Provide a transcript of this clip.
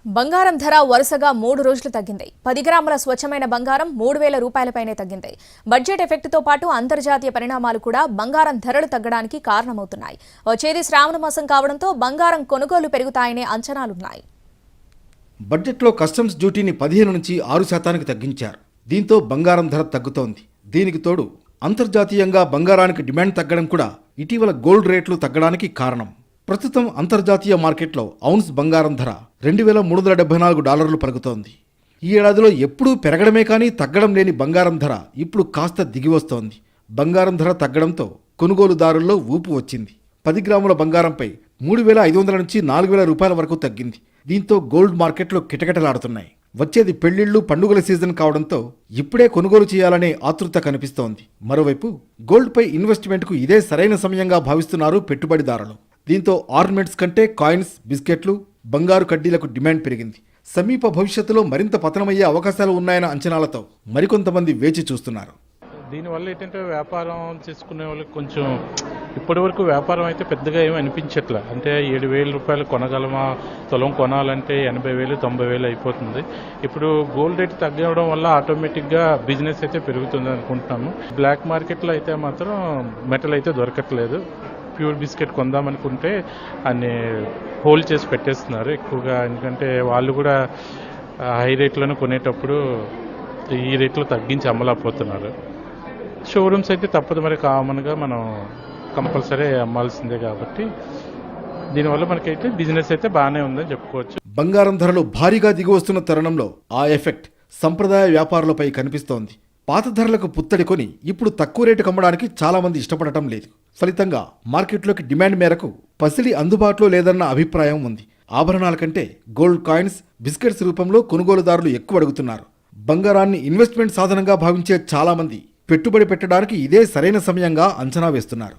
బంగారం ధర వరుసగా 3 రోజులు తగ్గింది. 10 గ్రాముల స్వచ్ఛమైన బంగారం 3000 రూపాయలపైనే తగ్గింది. బడ్జెట్ ఎఫెక్ట్తో పాటు అంతర్జాతీయ పరిణామాలు కూడా బంగారం ధరలు తగ్గడానికి కారణమవుతున్నాయి. వచ్చేది శ్రావణ మాసం కావడంతో బంగారం కొనుగోలు పెరుగుతాయనే అంచనాలున్నాయి. బడ్జెట్లో కస్టమ్స్ డ్యూటీని 15 నుంచి 6% తగ్గించారు. దీంతో బంగారం ధర తగ్గుతోంది. దీనికి తోడు అంతర్జాతీయంగా బంగారానికి డిమాండ్ తగ్గడం కూడా ఇటీవల గోల్డ్ రేట్లు తగ్గడానికి కారణం. ప్రస్తుతం అంతర్జాతీయ మార్కెట్లో ఔన్స్ బంగారం ధర $2,374 పలుకుతోంది. ఈ ఏడాదిలో ఎప్పుడూ పెరగడమే కానీ తగ్గడం లేని బంగారం ధర ఇప్పుడు కాస్త దిగివస్తోంది. బంగారం ధర తగ్గడంతో కొనుగోలుదారుల్లో ఊపు వచ్చింది. 10 గ్రాముల బంగారంపై 3,500 నుంచి 4,000 రూపాయల వరకు తగ్గింది. దీంతో గోల్డ్ మార్కెట్లో కిటకిటలాడుతున్నాయి. వచ్చేది పెళ్లిళ్లు, పండుగల సీజన్ కావడంతో ఇప్పుడే కొనుగోలు చేయాలనే ఆతృత కనిపిస్తోంది. మరోవైపు గోల్డ్పై ఇన్వెస్ట్మెంట్కు ఇదే సరైన సమయంగా భావిస్తున్నారు పెట్టుబడిదారులు. దీంతో ఆర్నమెంట్స్ కంటే కాయిన్స్, బిస్కెట్లు, బంగారు కడ్డీలకు డిమాండ్ పెరిగింది. సమీప భవిష్యత్తులో మరింత పతనమయ్యే అవకాశాలు ఉన్నాయన్న అంచనాలతో మరికొంతమంది వేచి చూస్తున్నారు. దీనివల్ల ఏంటంటే వ్యాపారం చేసుకునే వాళ్ళకి కొంచెం ఇప్పటి వరకు వ్యాపారం అయితే పెద్దగా ఏమి అనిపించట్లే. అంటే 7,000 రూపాయలు కొనగలమా, తులం కొనాలంటే 80,000, 90,000 అయిపోతుంది. ఇప్పుడు గోల్డ్ రేట్ తగ్గడం వల్ల ఆటోమేటిక్గా బిజినెస్ అయితే పెరుగుతుంది అనుకుంటున్నాము. బ్లాక్ మార్కెట్లో అయితే మాత్రం మెటల్ అయితే దొరకట్లేదు. ప్యూర్ బిస్కెట్ కొందామనుకుంటే అన్ని హోల్డ్ చేసి పెట్టేస్తున్నారు ఎక్కువగా. ఎందుకంటే వాళ్ళు కూడా హై రేట్లను కొనేటప్పుడు ఈ రేట్లో తగ్గించి అమ్మలేకపోతున్నారు. షోరూమ్స్ అయితే తప్పదు, మరి కామన్గా మనం కంపల్సరీ అమ్మాల్సిందే కాబట్టి దీనివల్ల మనకైతే బిజినెస్ అయితే బాగానే ఉందని చెప్పుకోవచ్చు. బంగారం ధరలు భారీగా దిగి వస్తున్న తరుణంలో ఆ ఎఫెక్ట్ సంప్రదాయ వ్యాపారులపై కనిపిస్తోంది. పాత ధరలకు పుత్తడి కొని ఇప్పుడు తక్కువ రేటుకు అమ్మడానికి చాలా మంది ఇష్టపడటం లేదు. ఫలితంగా మార్కెట్లోకి డిమాండ్ మేరకు పసిడి అందుబాటులో లేదన్న అభిప్రాయం ఉంది. ఆభరణాల కంటే గోల్డ్ కాయిన్స్, బిస్కెట్స్ రూపంలో కొనుగోలుదారులు ఎక్కువ అడుగుతున్నారు. బంగారాన్ని ఇన్వెస్ట్మెంట్ సాధనంగా భావించే చాలా మంది పెట్టుబడి పెట్టడానికి ఇదే సరైన సమయంగా అంచనా వేస్తున్నారు.